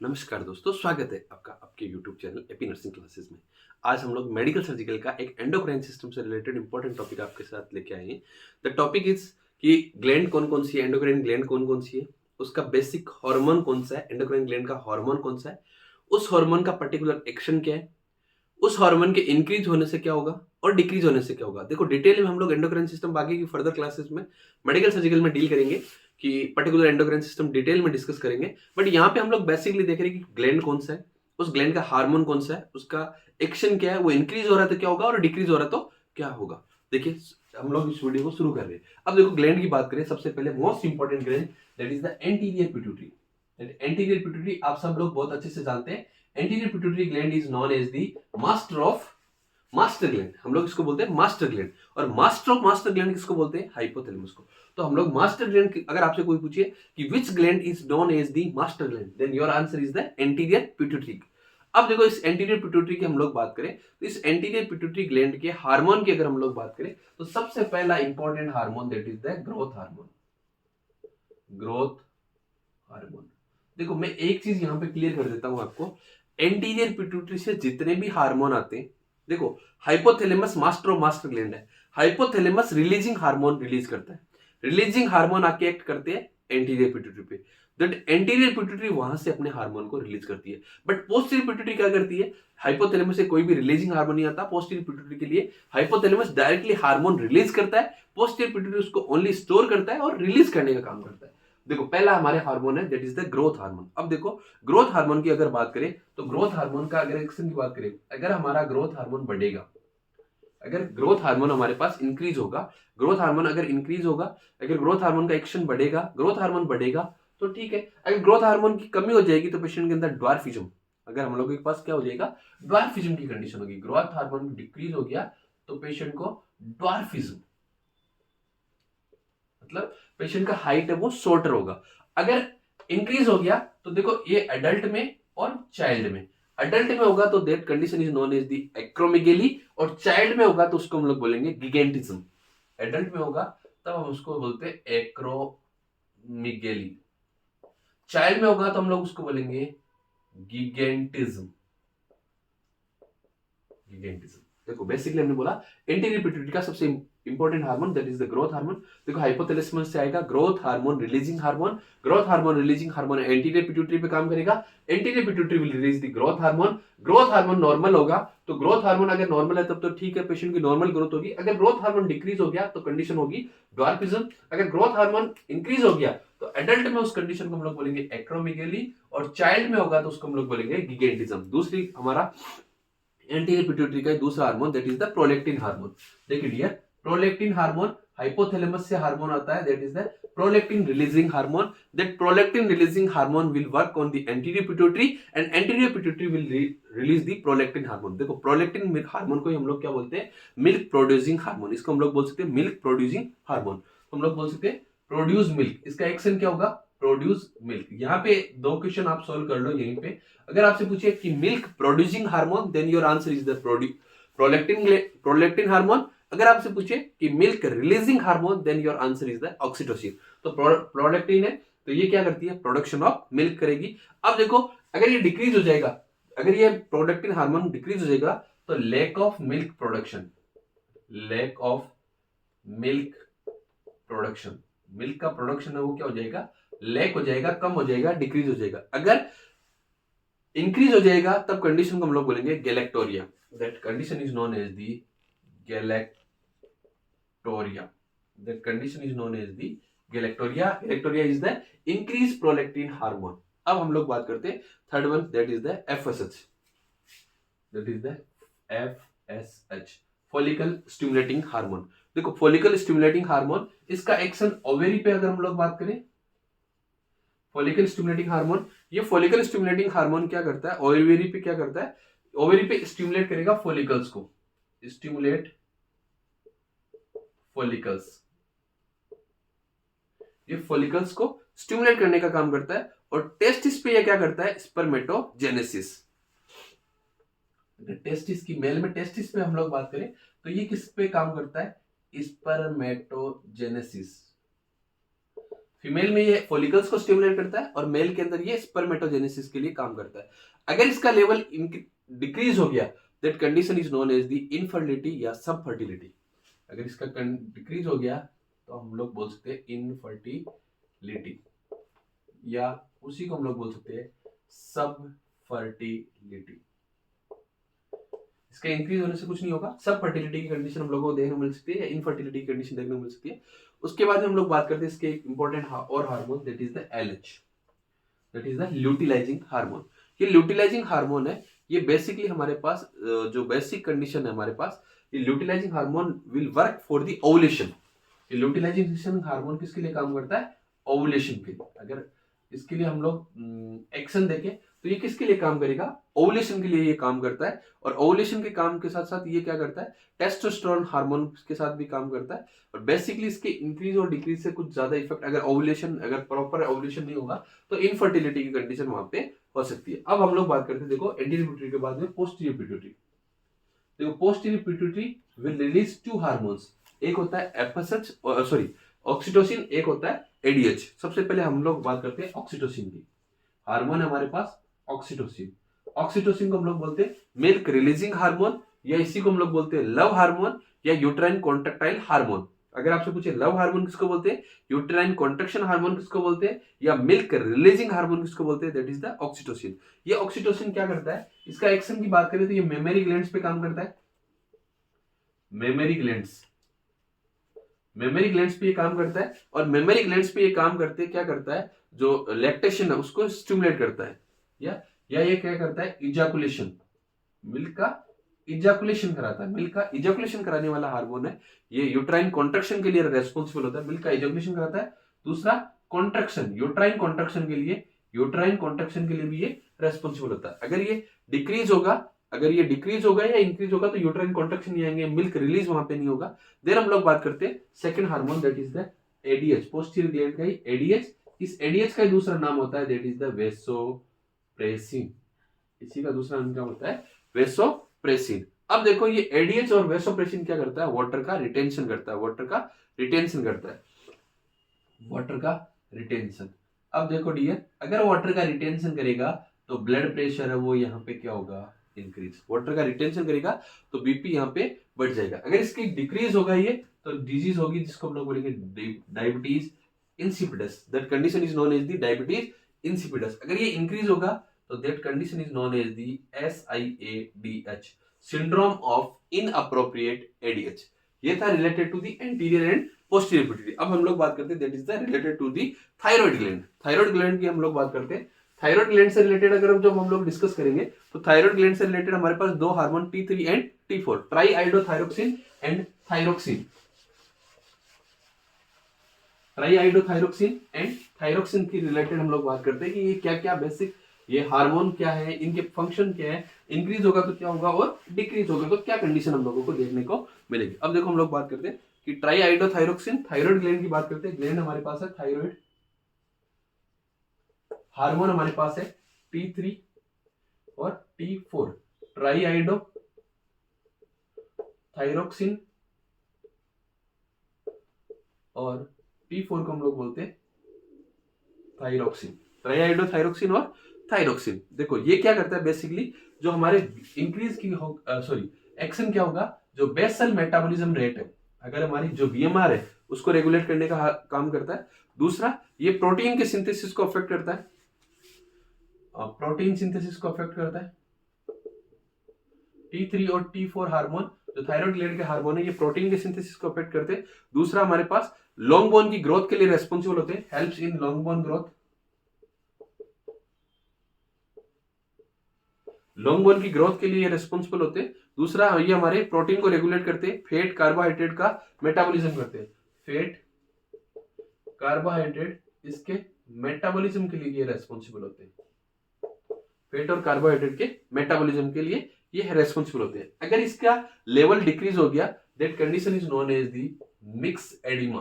नमस्कार दोस्तों, स्वागत है आपका आपके YouTube channel AP nursing classes में। आज हम लोग मेडिकल सर्जिकल का एक एंडोक्राइन सिस्टम से रिलेटेड इंपॉर्टेंट टॉपिक आपके साथ लेके आए हैं। द टॉपिक इज कि ग्लैंड कौन-कौन सी है, एंडोक्राइन ग्लैंड कौन-कौन सी है, उसका बेसिक हार्मोन कौन सा है, एंडोक्राइन ग्लैंड का हार्मोन कौन सा है, उस हार्मोन का पर्टिकुलर एक्शन क्या है, उस हार्मोन के इंक्रीज होने से क्या होगा और डिक्रीज होने से क्या होगा। देखो डिटेल में हम लोग एंडोक्राइन सिस्टम बाकी की फर्दर क्लासेस में मेडिकल सर्जिकल में डील करेंगे कि पर्टिकुलर एंडोक्राइन सिस्टम डिटेल में डिस्कस करेंगे। बट यहाँ पे हम लोग बेसिकली देख रहे हैं कि ग्लैंड कौन सा है, उस ग्लैंड का हार्मोन कौन सा है, उसका एक्शन क्या है, वो इंक्रीज हो रहा है तो क्या होगा और डिक्रीज हो रहा है तो क्या होगा। देखिए हम लोग इस वीडियो को शुरू कर रहे हैं। अब देखो ग्लैंड की बात करें, सबसे पहले most important gland that is the anterior pituitary. Anterior pituitary आप सब लोग बहुत अच्छे से जानते हैं। Anterior pituitary gland is known as the master gland. हम लोग इसको बोलते हैं मास्टर ग्लैंड। और मास्टर ऑफ मास्टर ग्लैंड किसको बोलते हैं? हाइपोथैलेमस को। तो हम लोग मास्टर ग्लैंड, अगर आपसे कोई पूछे कि which gland is known as the master gland, then your answer is the anterior pituitary. अब देखो इस एंटीरियर पिट्यूटरी की हम लोग बात करें तो इस एंटीरियर पिट्यूटरी ग्लैंड के हार्मोन की अगर हम लोग बात करें तो सबसे पहला important hormone that is the growth hormone. Growth hormone. देखो मैं एक चीज यहां पे क्लियर कर देता हूं आपको। एंटीरियर पिट्यूटरी से जितने भी हार्मोन आते हैं, देखो hypothalamus master of master gland है। हाइपोथैलेमस रिलीजिंग हार्मोन रिलीज करता है। रिलीजिंग हार्मोन आके एक्ट करते हैं एंटीरियर पिट्यूटरी पे। दैट एंटीरियर पिट्यूटरी वहां से अपने हार्मोन को रिलीज करती है। बट पोस्टीरियर पिट्यूटरी क्या करती है? हाइपोथैलेमस से कोई भी रिलीजिंग हार्मोन नहीं आता पोस्टीरियर पिट्यूटरी के लिए। हाइपोथैलेमस डायरेक्टली हार्मोन रिलीज करता है, पोस्टीरियर पिट्यूटरी उसको ओनली स्टोर करता है और रिलीज करने का काम करता है। देखो पहला हमारे हार्मोन है that is the growth hormone. अब देखो ग्रोथ हार्मोन की अगर बात करें तो ग्रोथ हार्मोन का अगर एक्शन की बात करें, अगर हमारा ग्रोथ हार्मोन बढ़ेगा, अगर ग्रोथ हार्मोन हमारे पास इंक्रीज होगा, ग्रोथ हार्मोन अगर इंक्रीज होगा, अगर ग्रोथ हार्मोन का एक्शन बढ़ेगा, ग्रोथ हार्मोन बढ़ेगा तो ठीक है। अगर ग्रोथ हार्मोन की कमी हो जाएगी तो पेशेंट के अंदर ड्वार्फिज्म, अगर हम लोगों के पास क्या हो जाएगा, ड्वार्फिज्म की कंडीशन होगी। ग्रोथ हार्मोन डिक्रीज हो गया तो पेशेंट को ड्वार्फिज्म, मतलब पेशेंट का हाइट है वो शॉर्टर होगा। अगर इंक्रीज हो गया तो देखो ये एडल्ट में और चाइल्ड में, एडल्ट में होगा तो that condition is known as the acromegaly, और चाइल्ड में होगा तो उसको हम लोग बोलेंगे गिगेंटिज्म। एडल्ट में होगा तब हम उसको बोलते हैं एक्रोमेगेली, चाइल्ड में होगा तो हम लोग उसको बोलेंगे गिगेंटिज्म। गिगेंटिज्म। देखो बेसिकली हमने बोला एंटीरियर पिट्यूटरी का सबसे important hormone that is the growth hormone. देखो हाइपोथैलेमस से आएगा growth hormone releasing hormone. Growth hormone releasing hormone anterior pituitary पे काम करेगा। Anterior pituitary will release the growth hormone. Growth hormone normal होगा तो ग्रोथ हार्मोन अगर नॉर्मल है तब तो ठीक है, पेशेंट की नॉर्मल ग्रोथ होगी। अगर ग्रोथ हार्मोन डिक्रीज हो गया तो कंडीशन होगी ड्वार्फिज्म। अगर ग्रोथ हार्मोन इंक्रीज हो गया तो एडल्ट में उस कंडीशन को हम लोग बोलेंगे एक्रोमेगेली, और चाइल्ड में होगा तो उसको हम लोग बोलेंगे गिगेंटिज्म। दूसरी हमारा एंटीरियर पिट्यूटरी का दूसरा hormone that is the prolactin hormone. देखिए डियर, प्रोलेक्टिन हार्मोन हाइपोथैलेमस से हार्मोन आता है that is the prolactin releasing hormone. That prolactin releasing hormone will work on the anterior pituitary and anterior pituitary will release the prolactin hormone. देखो prolactin hormone को हम लोग क्या बोलते हैं? Milk producing hormone. इसको हम लोग बोल सकते हैं मिल्क प्रोड्यूसिंग हार्मोन। हम लोग बोल सकते हैं प्रोड्यूस मिल्क। इसका एक्शन क्या होगा? Produce milk. यहाँ पे दो क्वेश्चन आप सोल्व कर लो यहीं पे। अगर आपसे पूछे कि milk producing hormone, then your answer is the prolactin hormone. अगर आपसे पूछे कि milk releasing hormone, then your answer is the oxytocin. तो प्रोलेक्टिन है तो ये क्या करती है? प्रोडक्शन ऑफ मिल्क करेगी। अब देखो अगर ये डिक्रीज हो जाएगा, अगर ये प्रोडक्टिन हार्मोन डिक्रीज हो जाएगा तो lack of milk production, lack of milk production, milk का प्रोडक्शन है वो क्या हो जाएगा? लैक हो जाएगा, कम हो जाएगा, डिक्रीज हो जाएगा। अगर इंक्रीज हो जाएगा तब कंडीशन को हम लोग बोलेंगे galactorrhoea. That condition is known as the galactorrhoea. That condition is known as the galactorrhoea. Galactorrhoea is the increase prolactin hormone. अब हम लोग बात करते हैं third one that is the FSH. That is the FSH, follicle stimulating hormone. देखो follicle stimulating hormone, इसका action ovary पे अगर हम लोग बात करें, फॉलिकल स्टिमुलेटिंग हार्मोन, ये फॉलिकल स्टिमुलेटिंग हार्मोन क्या करता है? ओवेरी पे क्या करता है? ओवेरी पे स्टिमुलेट करेगा फॉलिकल्स को, स्टिमुलेट फॉलिकल्स। ये फॉलिकल्स को स्टिमुलेट करने का काम करता है। और टेस्टिस पे ये क्या करता है? स्पर्मेटोजेनेसिस। टेस्टिस की, मेल में टेस्टिस पे हम लोग बात करें तो ये किस पे काम करता है? स्पर्मेटोजेनेसिस। फीमेल में ये फॉलिकल्स को स्टिमुलेट करता है और मेल के अंदर ये स्पर्मेटोजेनेसिस के लिए काम करता है। अगर इसका लेवल डिक्रीज हो गया that condition is known as the infertility या सब फर्टिलिटी। अगर इसका डिक्रीज हो गया तो हम लोग बोल सकते हैं इनफर्टिलिटी, या उसी को हम लोग बोल सकते हैं सब फर्टिलिटी। इसका इंक्रीज होने से कुछ नहीं होगा, सब फर्टिलिटी की कंडीशन हम लोगों को देखने को मिल सकती है या इनफर्टिलिटी की कंडीशन देखने को मिल सकती है। उसके बाद हम लोग बात करते हैं इसके एक इंपॉर्टेंट और hormone, that is the LH, that is the luteinizing hormone. ये ल्यूटिलाइजिंग हार्मोन है, ये बेसिकली हमारे पास जो बेसिक कंडीशन है हमारे पास, ये luteinizing hormone will work for the ovulation. ये ल्यूटिलाइजिंग हार्मोन किसके लिए काम करता है? ओवुलेशन के लिए। अगर इसके लिए हम लोग एक्शन देखें तो ये किसके लिए काम करेगा? ओवुलेशन के लिए ये काम करता है। और ओवुलेशन के काम के साथ साथ ये क्या करता है? टेस्टोस्टेरोन हार्मोन के साथ भी काम करता है। और बेसिकली इसके इंक्रीज और डिक्रीज से कुछ ज्यादा इफेक्ट, अगर प्रॉपर ओवुलेशन नहीं होगा तो इनफर्टिलिटी की कंडीशन वहां पे हो सकती है। अब हम लोग बात करते हैं, देखो एंटीरियर पिट्यूटरी के बाद में पोस्टीरियर पिट्यूटरी। देखो posterior pituitary will release to hormones, एक होता है एफएसएच सॉरी ऑक्सीटोसिन, एक होता है एडीएच। सबसे पहले हम लोग बात करते हैं ऑक्सीटोसिन की। हार्मोन है हमारे पास ऑक्सीटोसिन। ऑक्सीटोसिन को हम लोग बोलते हैं मिल्क रिलीजिंग हार्मोन, या इसी को हम लोग बोलते हैं लव हार्मोन या यूट्राइन कॉन्ट्रैक्टाइल हार्मोन। अगर आपसे पूछे लव हार्मोन किसको बोलते हैं, यूट्राइन कॉन्ट्रैक्शन हार्मोन किसको बोलते हैं, या मिल्क रिलीजिंग हार्मोन किसको बोलते हैं, दैट इज द ऑक्सीटोसिन। ये ऑक्सीटोसिन क्या करता है? इसका एक्शन की बात करें तो ये मेमरी ग्लैंड्स पे काम करता है। मेमरी ग्लैंड्स पे ये काम करता है। और मेमरी ग्लैंड्स पे ये काम करते क्या करता है? जो लैक्टेशन है उसको स्टिमुलेट करता है, या ये क्या करता है? इजैकुलेशन, मिल्क का इजैकुलेशन कराता है। मिल्क का इजैकुलेशन कराने वाला हार्मोन है ये, यूट्राइन कॉन्ट्रैक्शन के लिए रेस्पॉन्सिबल होता है। मिल्क का इजैकुलेशन कराता है। दूसरा कॉन्ट्रैक्शन, यूट्राइन कॉन्ट्रैक्शन के लिए भी ये रेस्पॉन्सिबल होता है। अगर ये डिक्रीज होगा या इंक्रीज होगा तो यूट्राइन कॉन्ट्रैक्शन नहीं आएंगे, मिल्क रिलीज वहां पे नहीं होगा। देन हम लोग बात करते हैं second hormone, that is the ADH, posterior gland का ही एडीएच। इस एडीएच का दूसरा नाम होता है दैट इज द वेसोप्रेसिन। इसी का दूसरा नाम क्या होता है? वेसोप्रेसिन। अब देखो ये एडीएच और वेसोप्रेसिन क्या करता है? वाटर का रिटेंशन करता है। अब देखो डियर, अगर वाटर का रिटेंशन करेगा तो ब्लड प्रेशर है वो यहाँ पे क्या होगा? इंक्रीज। वाटर का रिटेंशन करेगा तो बीपी यहाँ पे बढ़ जाएगा। अगर इसकी डिक्रीज होगा ये तो डिजीज होगी जिसको हम लोग बोलेंगे diabetes insipidus. That condition is known as the diabetes insipidus. अगर ये इंक्रीज होगा तो that condition is known as the SIADH, syndrome of inappropriate ADH. ये था related to the anterior and posterior pituitary. अब हम लोग बात करते हैं that is the related to the thyroid gland. Thyroid gland की हम लोग बात करते हैं। थायराइड ग्लैंड से रिलेटेड अगर जब हम लोग डिस्कस करेंगे तो थायराइड ग्लैंड से रिलेटेड हमारे पास दो hormone T3 and T4, triiodothyronine and thyroxine. Triiodothyronine and thyroxine की रिलेटेड हम लोग बात करते हैं कि ये क्या क्या बेसिक ये हार्मोन क्या है, इनके फंक्शन क्या है, इंक्रीज होगा तो क्या होगा और डिक्रीज होगा तो क्या कंडीशन हम लोगों को देखने को मिलेगी। अब देखो हम लोग बात करते हैं कि ट्राईआइडोथायरोक्सिन, थायराइड ग्लैंड की बात करते हैं। ग्लैंड हमारे पास है थायराइड, हार्मोन हमारे पास है T3 और T4, ट्राईआइडो थायरोक्सिन और T4 को हम लोग बोलते हैं थायरोक्सिन। ट्राईआइडो थायरोक्सिन और थायरोक्सिन। देखो ये क्या करता है बेसिकली, जो हमारे इंक्रीज की एक्शन क्या होगा? जो बेसल मेटाबॉलिज्म रेट है, अगर हमारी जो BMR है उसको रेगुलेट करने का काम करता है। दूसरा ये प्रोटीन के सिंथेसिस को अफेक्ट करता है, T3 और T4 हार्मोन जो थायराइड ग्लैंड के हार्मोन है ये प्रोटीन के सिंथेसिस को अफेक्ट करते हैं। दूसरा हमारे पास लॉन्ग बोन की ग्रोथ के लिए रेस्पॉन्सिबल होते हैं, helps in long bone growth. Long bone की ग्रोथ के लिए रेस्पॉन्सिबल होते हैं। दूसरा ये हमारे प्रोटीन को रेगुलेट करते हैं, फैट कार्बोहाइड्रेट का मेटाबॉलिज्म करते हैं। फैट कार्बोहाइड्रेट इसके मेटाबॉलिज्म के लिए ये रेस्पॉन्सिबल होते हैं। फैट और कार्बोहाइड्रेट के मेटाबॉलिज्म के लिए ये रेस्पॉन्सिबल होते हैं। अगर इसका लेवल डिक्रीज हो गया that condition is known as the myxoedema.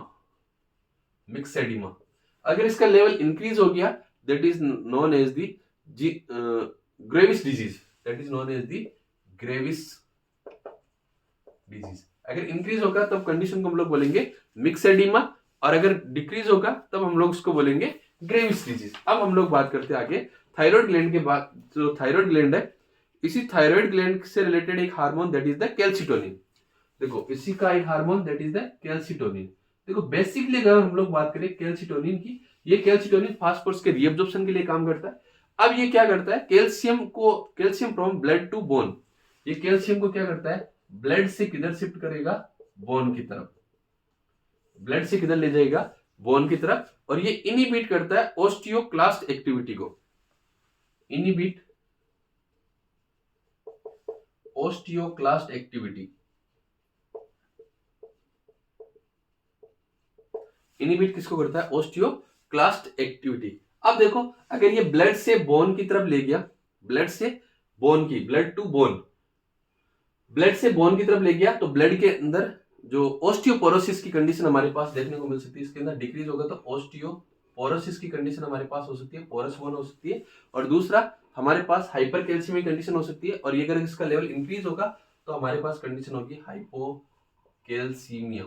अगर इसका लेवल इंक्रीज हो गया that is known as the Graves disease, अगर इंक्रीज होगा तब कंडीशन को हम लोग बोलेंगे मिक्स्ड एडिमा और अगर डिक्रीज होगा तब हम लोग उसको बोलेंगे ग्रेविस डिजीज। अब हम लोग बात करते हैं आगे थायराइड ग्लैंड के बाद। जो थायराइड ग्लैंड है, इसी थायराइड ग्लैंड से रिलेटेड एक hormone that is the calcitonin. देखो इसी का एक hormone that is the calcitonin. देखो बेसिकली अगर हम लोग बात करें कैल्सिटोनिन की, ये कैल्सिटोनिन फास्फोरस के रीअब्जॉर्प्शन के लिए काम करता है। अब ये क्या करता है, calcium from blood to bone, ये कैल्शियम को क्या करता है, ब्लड से किधर शिफ्ट करेगा, बोन की तरफ, ब्लड से किधर ले जाएगा, बोन की तरफ। और ये इनिबिट करता है ओस्टियोक्लास्ट एक्टिविटी को, इनिबिट ओस्टियोक्लास्ट एक्टिविटी, इनिबिट किसको करता है, ओस्टियोक्लास्ट एक्टिविटी। अब देखो अगर ये ब्लड से बोन की तरफ ले गया, ब्लड से बोन की, ब्लड टू बोन, ब्लड से बोन की तरफ ले गया तो ब्लड के अंदर जो ओस्टियोपोरोसिस की कंडीशन हमारे पास देखने को मिल सकती है, इसके अंदर डिक्रीज होगा तो ओस्टियोपोरोसिस की कंडीशन हमारे पास हो सकती है, पोरस बोन हो सकती है। और दूसरा हमारे पास हाइपर कैल्शियम की कंडीशन हो सकती है। और ये अगर इसका लेवल इंक्रीज होगा तो हमारे पास कंडीशन होगी हाइपोकैल्सीमिया।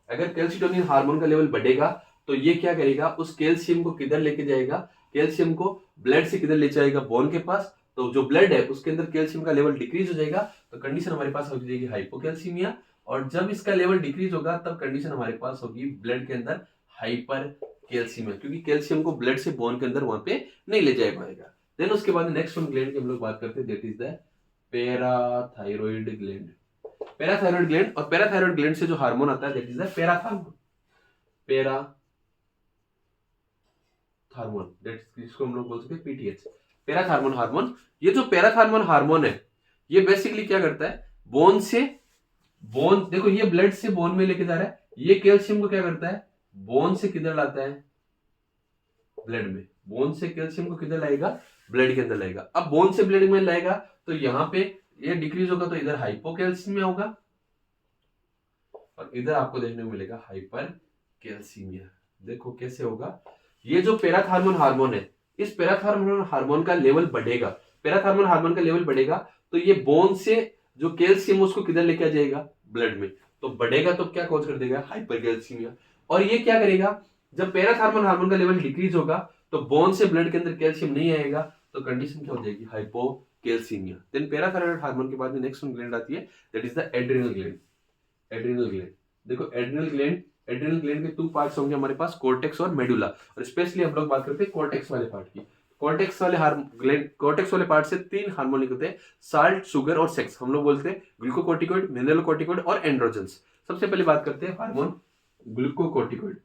अगर कैल्सिटोनिन हार्मोन का लेवल बढ़ेगा तो ये क्या करेगा, उस कैल्शियम को किधर लेके जाएगा, कैल्शियम को ब्लड से किधर ले जाएगा, बोन के पास। तो जो ब्लड है उसके अंदर कैल्शियम का लेवल डिक्रीज हो जाएगा तो कंडीशन हमारे पास हो जाएगी हाइपोकैल्सीमिया। और जब इसका लेवल डिक्रीज होगा तब कंडीशन हमारे पास होगी ब्लड के अंदर हाइपर कैल्सीमिया, क्योंकि कैल्शियम को ब्लड से बोन के अंदर वहां पे नहीं ले जाया पाएगा। देन उसके बाद नेक्स्ट वन ग्लैंड की हम लोग बात करते हैं, that is the parathyroid gland. Parathyroid gland, और पैराथायरॉइड ग्लैंड से जो हार्मोन आता है that is the parathormone, parathormone, that जिसको हम लोग बोल सकते हैं पीटीएच, पैराथार्मोन हार्मोन। ये जो पैराथार्मोन हार्मोन है ये बेसिकली क्या करता है, बोन से बोन, देखो ये ब्लड से बोन में लेके जा रहा है, ये कैल्शियम को क्या करता है, बोन से किधर लाता है, ब्लड में। बोन से कैल्शियम को किधर लाएगा, ब्लड के अंदर लाएगा। अब बोन से ब्लड में लाएगा तो यहाँ पे ये डिक्रीज होगा तो इधर हाइपोकैल्सीमिया होगा और इधर आपको देखने को मिलेगा हाइपर कैल्सीमिया। देखो कैसे होगा, ये जो पैराथार्मोन हार्मोन है, इस पैराथार्मोन हार्मोन का लेवल बढ़ेगा, पैराथार्मोन हार्मोन का लेवल बढ़ेगा तो ये बोन से जो कैल्शियम उसको किधर लेके आ जाएगा, ब्लड में। तो बढ़ेगा तो क्या कॉज कर देगा, हाइपर कैल्सीमिया। और ये क्या करेगा, जब पैराथार्मोन हार्मोन का लेवल डिक्रीज होगा तो बोन से ब्लड के अंदर कैल्शियम नहीं आएगा तो कंडीशन क्या हो जाएगी, हाइपोकैल्सीमिया। देन पैराथायरॉइड हार्मोन के बाद में नेक्स्ट ग्लैंड आती है that is the adrenal gland. Adrenal gland, देखो एड्रिनल ग्लैंड के टू पार्ट्स होंगे हमारे पास, कोर्टेक्स और मेडुला। और स्पेशली हम लोग बात करते हैं कोर्टेक्स वाले पार्ट की। कोर्टेक्स वाले पार्ट से तीन हार्मोन निकलते हैं, साल्ट, शुगर और सेक्स। हम लोग बोलते हैं ग्लूकोकोर्टिकोइड, मिनरलोकोर्टिकोइड और एंड्रोजन्स। सबसे पहले बात करते हैं हार्मोन ग्लूकोकोर्टिकोइड।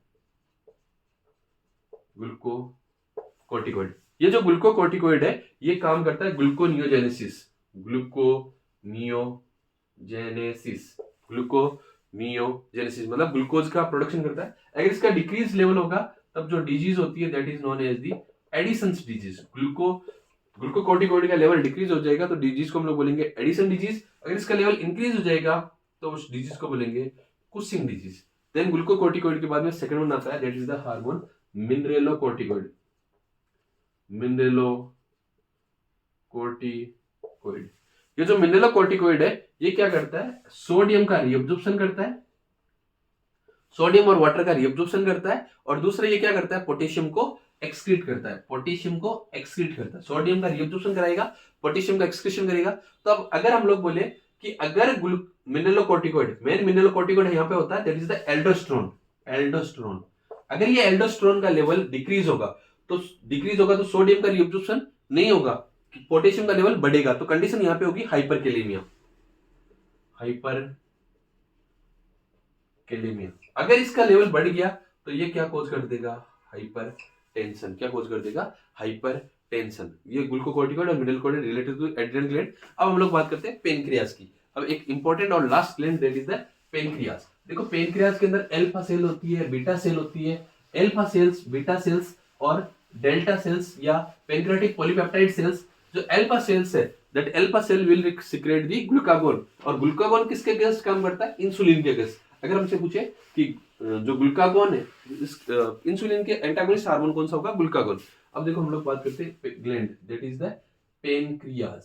ग्लूकोकोर्टिकोइड, ये जो ग्लूकोकोर्टिकोइड है ये काम करता है ग्लूकोनियोजेनेसिस, ग्लूकोनियोजेनेसिस मतलब ग्लूकोज का प्रोडक्शन करता है। अगर इसका डिक्रीज लेवल होगा तब जो डिजीज होती है that is known as the Addison's disease. Glucocorticoid का लेवल डिक्रीज हो जाएगा तो डिजीज को हम लोग बोलेंगे एडिसन डिजीज। अगर इसका लेवल इंक्रीज हो जाएगा तो उस डिजीज को बोलेंगे कुशिंग डिजीज। देन ग्लूकोकोर्टिकोइड के बाद में सेकंड वन आता है दैट इज द हार्मोन मिनरलोकोर्टिकोइड। मिनरलोकोर्टिकोइड, ये जो मिनरलोकोर्टिकोइड है ये क्या करता है, सोडियम का रीअब्जॉर्प्शन करता है, सोडियम और वाटर का रीअब्जॉर्प्शन करता है। और दूसरा ये क्या करता है, पोटेशियम को एक्सक्रीट करता है, पोटेशियम को एक्सक्रीट करता है। सोडियम का रीअब्जॉर्प्शन कराएगा, पोटेशियम का एक्सक्रीशन करेगा। तो अब अगर हम लोग बोले कि अगर मिनरलोकोर्टिकोइड, मेन मिनरलोकोर्टिकोइड यहाँ पे होता है that is the aldosterone. Aldosterone, अगर ये एल्डोस्टेरोन का लेवल डिक्रीज होगा तो सोडियम का रीअब्जॉर्प्शन नहीं होगा, पोटेशियम का लेवल बढ़ेगा तो कंडीशन यहाँ पे होगी हाइपरकैलेमिया। हाइपरकैलेमिया, अगर इसका लेवल बढ़ गया तो ये क्या कॉज कर देगा, हाइपरटेंशन। क्या कॉज कर देगा, हाइपरटेंशन। ये ग्लूकोकोर्टिकोइड और mineralocorticoid related to adrenal gland. अब हम लोग बात करते हैं पेनक्रियाज की। अब एक इंपॉर्टेंट और last gland that is the pancreas. देखो पेनक्रियाज के अंदर अल्फा सेल होती है, बीटा सेल होती है। अल्फा सेल्स, बीटा सेल्स और डेल्टा सेल्स या पेनक्रियाटिक पॉलीपेप्टाइड सेल्स। जो अल्फा सेल्स है that alpha cell will secrete the glucagon. और ग्लूकागोन किसके अगेंस्ट काम करता है, इंसुलिन के अगेंस्ट। अगर हमसे पूछे कि जो ग्लूकागोन है, इंसुलिन के एंटागोनिस्ट हार्मोन कौन सा होगा, ग्लूकागोन। अब देखो हम लोग बात करते हैं gland that is the pancreas.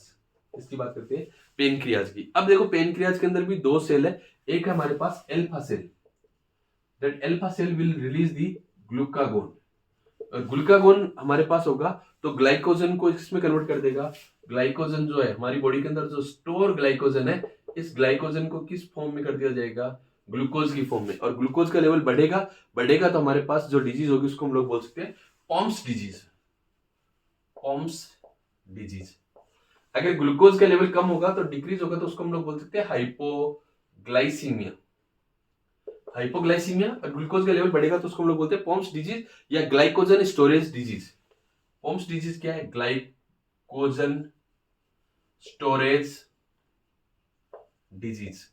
इसकी बात करते हैं पेनक्रियाज की। अब देखो पेनक्रियाज के अंदर भी दो सेल है, एक है हमारे पास alpha cell, that alpha cell will release the glucagon. और ग्लूकागोन हमारे पास होगा तो ग्लाइकोजन को इसमें कन्वर्ट कर देगा। ग्लाइकोजन जो है हमारी बॉडी के अंदर जो स्टोर ग्लाइकोजन है, इस ग्लाइकोजन को किस फॉर्म में कर दिया जाएगा, ग्लूकोज की फॉर्म में। और ग्लूकोज का लेवल बढ़ेगा तो हमारे पास जो डिजीज होगी उसको हम लोग बोल सकते हैं पॉम्स डिजीज। पॉम्स डिजीज। अगर ग्लूकोज का लेवल कम होगा तो डिक्रीज होगा तो उसको हम लोग बोल सकते हैं हाइपोग्लाइसीमिया। हाइपोग्लाइसीमिया। और ग्लूकोज का लेवल बढ़ेगा तो उसको हम लोग बोलते हैं पॉम्स डिजीज या ग्लाइकोजन स्टोरेज डिजीज। पॉम्स डिजीज क्या है, ग्लाइकोजन स्टोरेज डिजीज।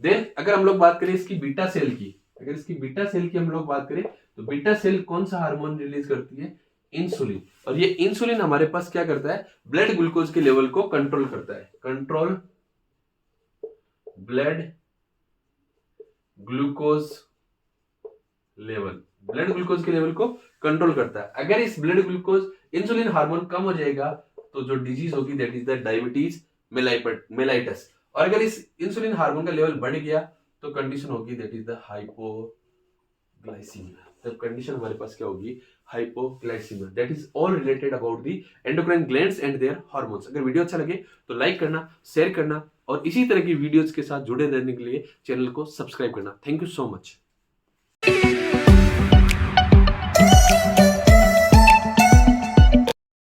देन अगर हम लोग बात करें इसकी बीटा सेल की, अगर इसकी बीटा सेल की हम लोग बात करें तो बीटा सेल कौन सा हार्मोन रिलीज करती है, इंसुलिन। और ये इंसुलिन हमारे पास क्या करता है, ब्लड ग्लूकोज के लेवल को कंट्रोल करता है। Control blood glucose level, blood glucose के लेवल को कंट्रोल करता है। अगर इस ब्लड ग्लूकोज इंसुलिन हार्मोन कम हो जाएगा तो जो डिजीज होगी that is the diabetes mellitus. और अगर इस इंसुलिन हार्मोन का लेवल बढ़ गया तो कंडीशन होगी दैट इज द हाइपोग्लाइसीमिया। तब कंडीशन हमारे पास क्या होगी, hypoglycaemia. That is all related about the endocrine glands and their hormones. अगर वीडियो अच्छा लगे तो लाइक करना, शेयर करना और इसी तरह की वीडियोस के साथ जुड़े रहने के लिए चैनल को सब्सक्राइब करना। Thank you so much.